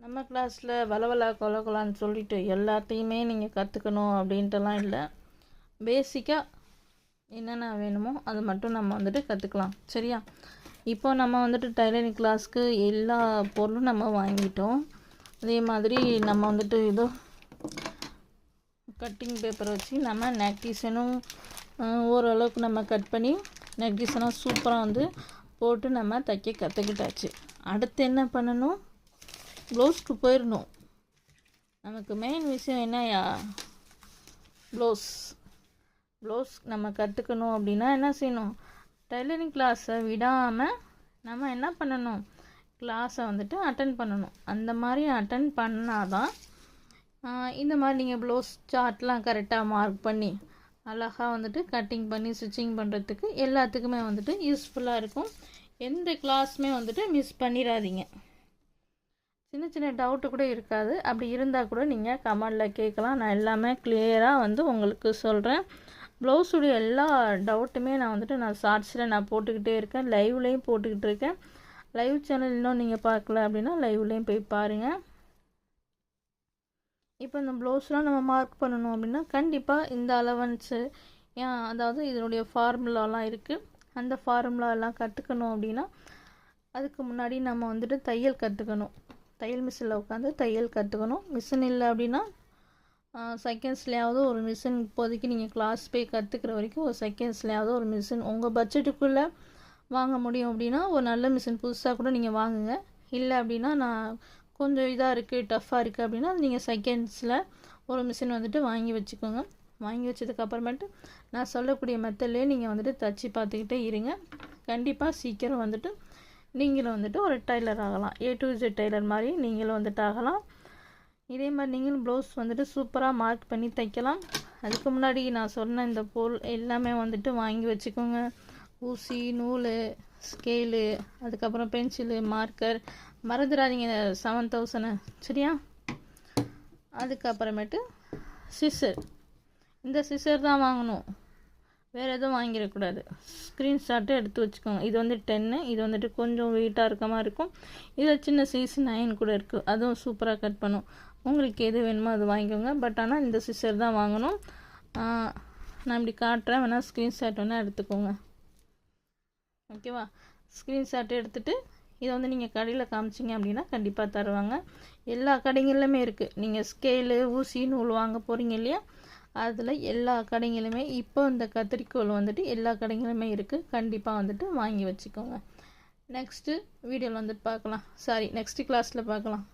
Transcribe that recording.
நம்ம கிளாஸில் வளவலா கொலகொலான்னு சொல்லிட்டு எல்லாத்தையுமே நீங்கள் கற்றுக்கணும் அப்படின்ட்டுலாம் இல்லை. பேசிக்காக என்னென்ன வேணுமோ அது மட்டும் நம்ம வந்துட்டு கற்றுக்கலாம். சரியா? இப்போ நம்ம வந்துட்டு டைலரிங் கிளாஸ்க்கு எல்லா பொருளும் நம்ம வாங்கிட்டோம். அதே மாதிரி நம்ம வந்துட்டு ஏதோ கட்டிங் பேப்பரை வச்சு நம்ம நெக் டிசைனும் ஓரளவுக்கு நம்ம கட் பண்ணி நெக் டிசைனாக சூப்பராக வந்து போட்டு நம்ம தைக்க கற்றுக்கிட்டாச்சு. அடுத்து என்ன பண்ணணும்? ப்ளவுஸ்க்கு போயிடணும். நமக்கு மெயின் விஷயம் என்னையா? ப்ளவுஸ் நம்ம கற்றுக்கணும் அப்படின்னா என்ன செய்யணும்? டைலரிங் கிளாஸை விடாமல் நம்ம என்ன பண்ணணும்? கிளாஸை வந்துட்டு அட்டன் பண்ணணும். அந்த மாதிரி அட்டன் பண்ணால் தான் இந்த மாதிரி நீங்கள் ப்ளவுஸ் சார்ட்லாம் கரெக்டாக மார்க் பண்ணி அழகாக வந்துட்டு கட்டிங் பண்ணி ஸ்டிச்சிங் பண்ணுறதுக்கு எல்லாத்துக்குமே வந்துட்டு யூஸ்ஃபுல்லாக இருக்கும். எந்த கிளாஸுமே வந்துட்டு மிஸ் பண்ணிடாதீங்க. சின்ன சின்ன டவுட்டு கூட இருக்காது. அப்படி இருந்தால் கூட நீங்கள் கமெண்டில் கேட்கலாம். நான் எல்லாமே கிளியராக வந்து உங்களுக்கு சொல்கிறேன். ப்ளவுஸுடைய எல்லா டவுட்டுமே நான் ஷார்ட்ஸில் நான் போட்டுக்கிட்டே இருக்கேன். லைவ்லேயும் போட்டுக்கிட்டு இருக்கேன். லைவ் சேனல் இன்னும் நீங்கள் பார்க்கல அப்படின்னா லைவ்லேயும் போய் பாருங்கள். இப்போ இந்த ப்ளவுஸ்லாம் நம்ம மார்க் பண்ணணும் அப்படின்னா கண்டிப்பாக இந்த அலவன்ஸு அதாவது இதனுடைய ஃபார்முலாலாம் இருக்குது. அந்த ஃபார்முலாலாம் கற்றுக்கணும் அப்படின்னா அதுக்கு முன்னாடி நம்ம வந்துட்டு தையல் கற்றுக்கணும். தையல் மிஷினில் உட்காந்து தையல் கற்றுக்கணும். மிஷின் இல்லை அப்படின்னா செகண்ட்ஸ்லேயாவது ஒரு மிஷின் இப்போதைக்கு நீங்கள் கிளாஸ் போய் கற்றுக்கிற வரைக்கும் ஒரு செகண்ட்ஸ்லேயாவது ஒரு மிஷின் உங்கள் பட்ஜெட்டுக்குள்ளே வாங்க முடியும் அப்படின்னா ஒரு நல்ல மிஷின் புதுசாக கூட நீங்கள் வாங்குங்க. இல்லை அப்படின்னா நான் கொஞ்சம் இதாக இருக்குது டஃப்பாக இருக்குது அப்படின்னா நீங்கள் செகண்ட்ஸில் ஒரு மிஷின் வந்துட்டு வாங்கி வச்சுக்கோங்க. வாங்கி வச்சதுக்கப்புறமேட்டு நான் சொல்லக்கூடிய மெத்தட்லேயே நீங்கள் வந்துட்டு தச்சு பார்த்துக்கிட்டே இருங்க. கண்டிப்பாக சீக்கிரம் வந்துட்டு நீங்களும் வந்துட்டு ஒரு டைலர் ஆகலாம். A to Z டைலர் மாதிரி நீங்களும் வந்துட்டு ஆகலாம். இதே மாதிரி நீங்களும் ப்ளவுஸ் வந்துட்டு சூப்பராக மார்க் பண்ணி தைக்கலாம். அதுக்கு முன்னாடி நான் சொன்ன இந்த பொருள் எல்லாமே வந்துட்டு வாங்கி வச்சுக்கோங்க. ஊசி, நூல், ஸ்கேலு, அதுக்கப்புறம் பென்சிலு, மார்க்கர் மறந்துடாதீங்க 7000. சரியா? அதுக்கப்புறமேட்டு சிசர். இந்த சிசர் தான் வாங்கணும், வேறு எதுவும் வாங்கிடக்கூடாது. ஸ்க்ரீன்ஷாட்டு எடுத்து வச்சுக்கோங்க. இது வந்து 10, இது வந்துட்டு கொஞ்சம் வெயிட்டாக இருக்க மாதிரி இருக்கும். இதில் சின்ன சைஸ் 9 கூட இருக்குது. அதுவும் சூப்பராக கட் பண்ணும். உங்களுக்கு எது வேணுமோ அது வாங்கிக்கோங்க. பட் ஆனால் இந்த சிசர் தான் வாங்கணும். நான் இப்படி காட்டுறேன், வேணால் ஸ்க்ரீன்ஷாட் வேணால் எடுத்துக்கோங்க. ஓகேவா? ஸ்க்ரீன்ஷாட் எடுத்துகிட்டு இதை வந்து நீங்கள் கடையில் காமிச்சிங்க அப்படின்னா கண்டிப்பாக தருவாங்க. எல்லா கடைகளிலுமே இருக்குது. நீங்கள் ஸ்கேலு, ஊசி, நூல் வாங்க போகிறீங்க இல்லையா, அதில் எல்லா கடைங்களுமே இப்போ இந்த கத்திரிக்கோல் வந்துட்டு எல்லா கடைங்களுமே இருக்குது. கண்டிப்பாக வந்துட்டு வாங்கி வச்சுக்கோங்க. நெக்ஸ்ட்டு வீடியோவில் வந்துட்டு பார்க்கலாம். நெக்ஸ்ட்டு கிளாஸில் பார்க்கலாம்.